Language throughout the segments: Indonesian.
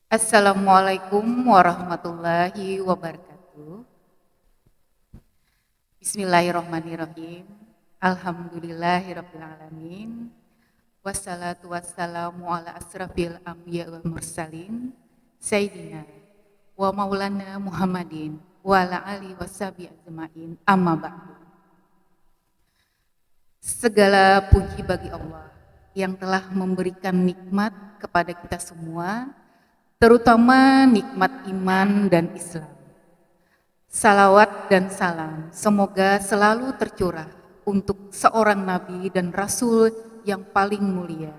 Assalamualaikum warahmatullahi wabarakatuh. Bismillahirrahmanirrahim. Alhamdulillahirabbil alamin. Wassalatu wassalamu ala asrafil anbiya wal mursalin sayyidina wa maulana Muhammadin wa ala alihi washabihi ajmain. Amma ba'du. Segala puji bagi Allah yang telah memberikan nikmat kepada kita semua, terutama nikmat iman dan Islam. Salawat dan salam semoga selalu tercurah untuk seorang Nabi dan Rasul yang paling mulia,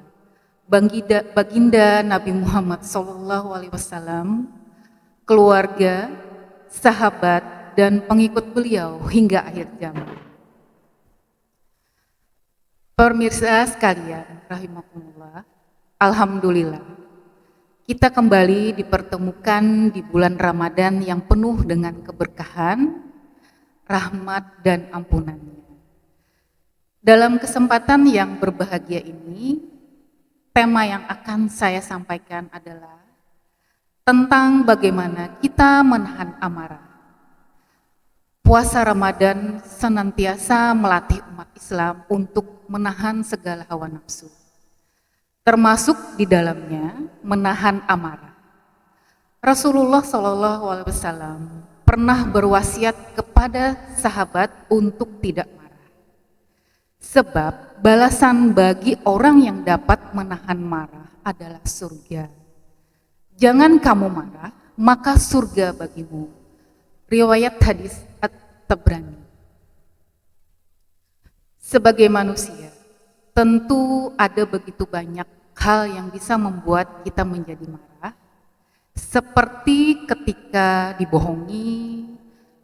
Baginda Nabi Muhammad SAW, keluarga, sahabat, dan pengikut beliau hingga akhir zaman. Pemirsa sekalian, rahimakumullah, alhamdulillah, kita kembali dipertemukan di bulan Ramadan yang penuh dengan keberkahan, rahmat, dan ampunannya. Dalam kesempatan yang berbahagia ini, tema yang akan saya sampaikan adalah tentang bagaimana kita menahan amarah. Puasa Ramadan senantiasa melatih umat Islam untuk menahan segala hawa nafsu, termasuk di dalamnya menahan amarah. Rasulullah SAW pernah berwasiat kepada sahabat untuk tidak marah, sebab balasan bagi orang yang dapat menahan marah adalah surga. Jangan kamu marah, maka surga bagimu. Riwayat hadis At-Tabrani. Sebagai manusia, tentu ada begitu banyak hal yang bisa membuat kita menjadi marah, seperti ketika dibohongi,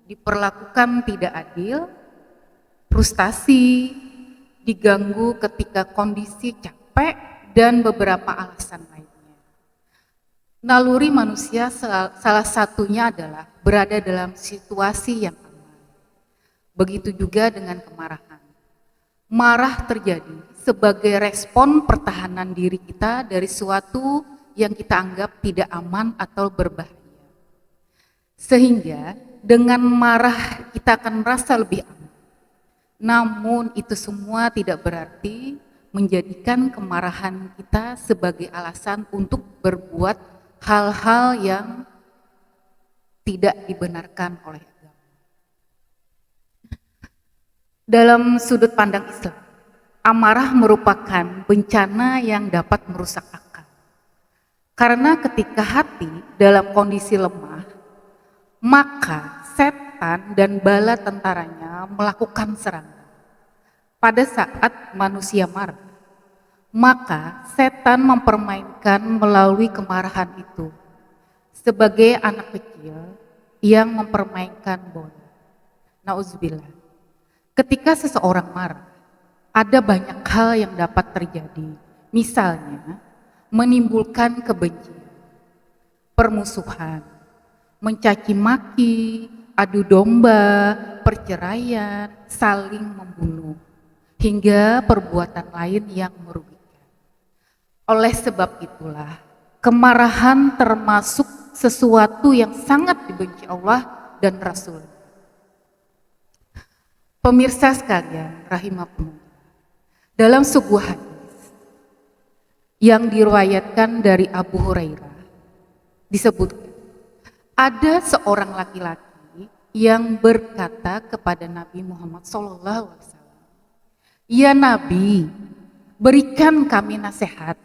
diperlakukan tidak adil, frustasi, diganggu ketika kondisi capek, dan beberapa alasan lainnya. Naluri manusia salah satunya adalah berada dalam situasi yang aman. Begitu juga dengan kemarahan. Marah terjadi sebagai respon pertahanan diri kita dari suatu yang kita anggap tidak aman atau berbahaya. Sehingga dengan marah kita akan merasa lebih aman. Namun itu semua tidak berarti menjadikan kemarahan kita sebagai alasan untuk berbuat hal-hal yang tidak dibenarkan oleh agama. Dalam sudut pandang Islam, amarah merupakan bencana yang dapat merusak akal. Karena ketika hati dalam kondisi lemah, maka setan dan bala tentaranya melakukan serangan. Pada saat manusia marah, maka setan mempermainkan melalui kemarahan itu sebagai anak kecil yang mempermainkan bola. Nauzubillah. Ketika seseorang marah, ada banyak hal yang dapat terjadi. Misalnya, menimbulkan kebencian, permusuhan, mencaci maki, adu domba, perceraian, saling membunuh, hingga perbuatan lain yang merugikan. Oleh sebab itulah, kemarahan termasuk sesuatu yang sangat dibenci Allah dan Rasul. Pemirsa sekalian, rahimakumullah, dalam sebuah hadis yang diriwayatkan dari Abu Hurairah, disebutkan ada seorang laki-laki yang berkata kepada Nabi Muhammad SAW, "Ya Nabi, berikan kami nasihat."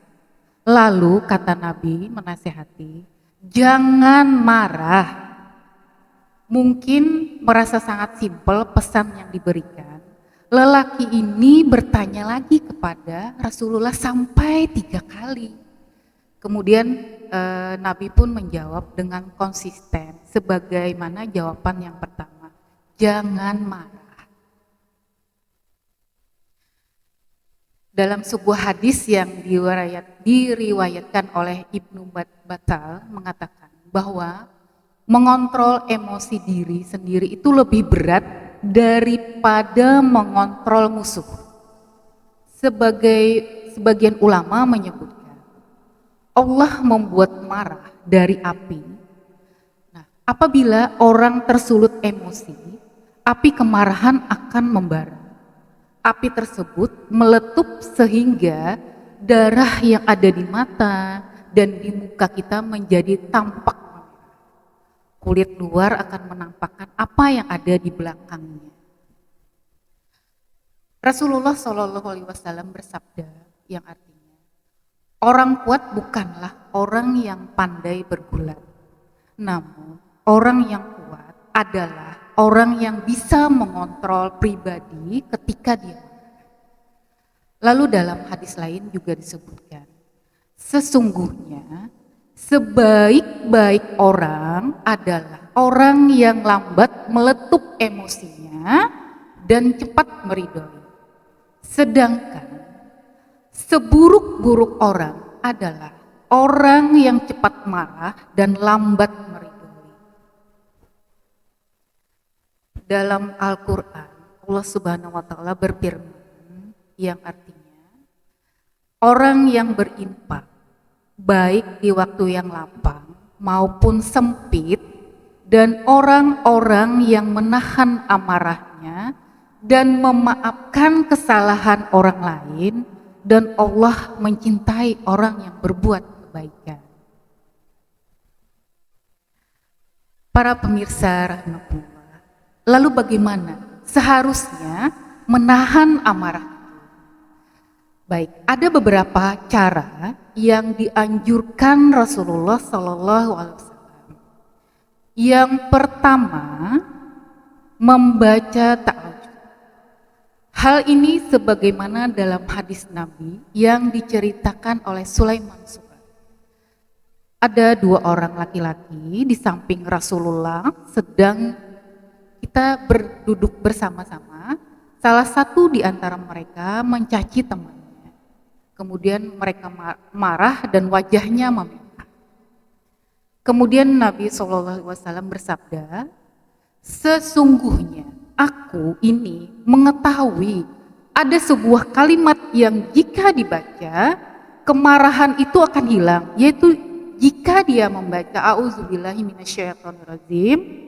Lalu kata Nabi menasihati, "Jangan marah." Mungkin merasa sangat simpel pesan yang diberikan. Lelaki ini bertanya lagi kepada Rasulullah sampai 3 kali. Kemudian Nabi pun menjawab dengan konsisten sebagaimana jawaban yang pertama, "Jangan marah." Dalam sebuah hadis yang diriwayatkan oleh Ibnu Battal mengatakan bahwa mengontrol emosi diri sendiri itu lebih berat daripada mengontrol musuh. Sebagian ulama menyebutkan Allah membuat marah dari api. Nah, apabila orang tersulut emosi, api kemarahan akan membara. Api tersebut meletup sehingga darah yang ada di mata dan di muka kita menjadi tampak. Kulit luar akan menampakkan apa yang ada di belakangnya. Rasulullah Shallallahu Alaihi Wasallam bersabda yang artinya, orang kuat bukanlah orang yang pandai bergulat, namun orang yang kuat adalah orang yang bisa mengontrol pribadi ketika dia marah. Lalu dalam hadis lain juga disebutkan, sesungguhnya sebaik-baik orang adalah orang yang lambat meletup emosinya dan cepat meridhoi. Sedangkan seburuk-buruk orang adalah orang yang cepat marah dan lambat meridhoi. Dalam Al-Quran, Allah Subhanahu wa Ta'ala berfirman yang artinya, orang yang berinfak baik di waktu yang lapang maupun sempit, dan orang-orang yang menahan amarahnya dan memaafkan kesalahan orang lain, dan Allah mencintai orang yang berbuat kebaikan. Para pemirsa rahimakumullah, lalu bagaimana seharusnya menahan amarah? Baik, ada beberapa cara yang dianjurkan Rasulullah Shallallahu Alaihi Wasallam. Yang pertama, membaca ta'awudz. Hal ini sebagaimana dalam hadis Nabi yang diceritakan oleh Sulaiman Subhan. Ada dua orang laki-laki di samping Rasulullah sedang kita berduduk bersama-sama, salah satu di antara mereka mencaci temannya. Kemudian mereka marah dan wajahnya memerah. Kemudian Nabi SAW bersabda, sesungguhnya aku ini mengetahui ada sebuah kalimat yang jika dibaca, kemarahan itu akan hilang, yaitu jika dia membaca A'udzubillahi minasyaitonirrajim.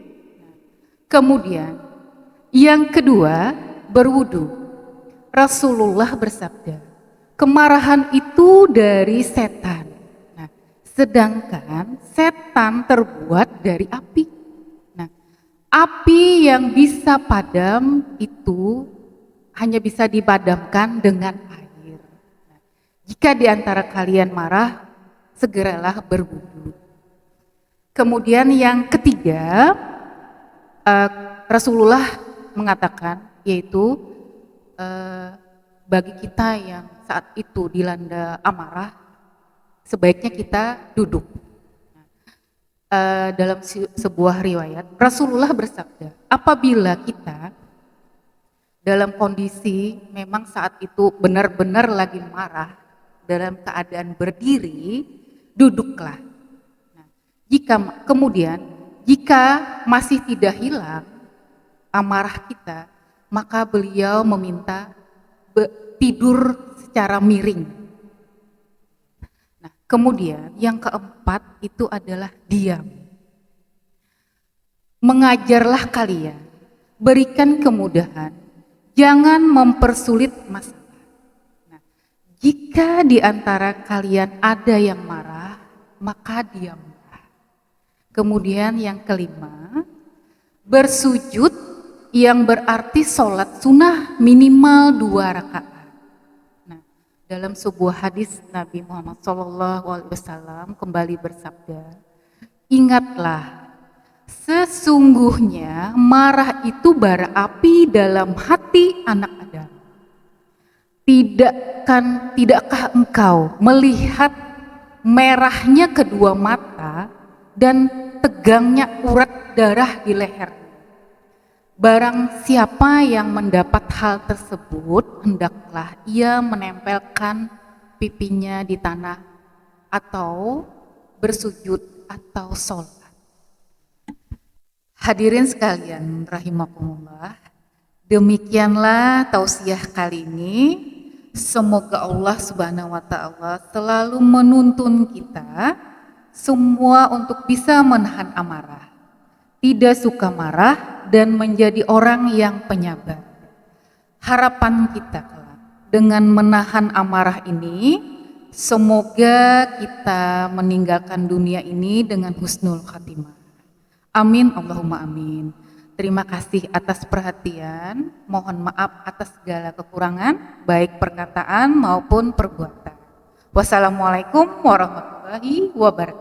Kemudian yang kedua, berwudu. Rasulullah bersabda, kemarahan itu dari setan. Nah, sedangkan setan terbuat dari api. Nah, api yang bisa padam itu hanya bisa dipadamkan dengan air. Nah, jika di antara kalian marah, segeralah berwudu. Kemudian yang ketiga, Rasulullah mengatakan, yaitu bagi kita yang saat itu dilanda amarah, sebaiknya kita duduk. Dalam sebuah riwayat, Rasulullah bersabda, apabila kita dalam kondisi memang saat itu benar-benar lagi marah, dalam keadaan berdiri, duduklah. Nah, jika masih tidak hilang amarah kita, maka beliau meminta tidur secara miring. Nah, kemudian yang keempat itu adalah diam. Mengajarlah kalian, berikan kemudahan, jangan mempersulit masalah. Nah, jika di antara kalian ada yang marah, maka diam. Kemudian yang kelima, bersujud yang berarti sholat sunnah minimal 2 rakaat. Nah, dalam sebuah hadis Nabi Muhammad SAW kembali bersabda, ingatlah, sesungguhnya marah itu bara api dalam hati anak Adam. Tidakkah engkau melihat merahnya kedua mata dan tegangnya urat darah di lehernya? Barang siapa yang mendapat hal tersebut, hendaklah ia menempelkan pipinya di tanah atau bersujud atau sholat. Hadirin sekalian rahimakumullah, demikianlah tausiah kali ini. Semoga Allah Subhanahu wa Ta'ala selalu menuntun kita semua untuk bisa menahan amarah, tidak suka marah, dan menjadi orang yang penyabar. Harapan kita kelak dengan menahan amarah ini, semoga kita meninggalkan dunia ini dengan husnul khatimah. Amin, Allahumma amin. Terima kasih atas perhatian, mohon maaf atas segala kekurangan, baik perkataan maupun perbuatan. Wassalamualaikum warahmatullahi wabarakatuh.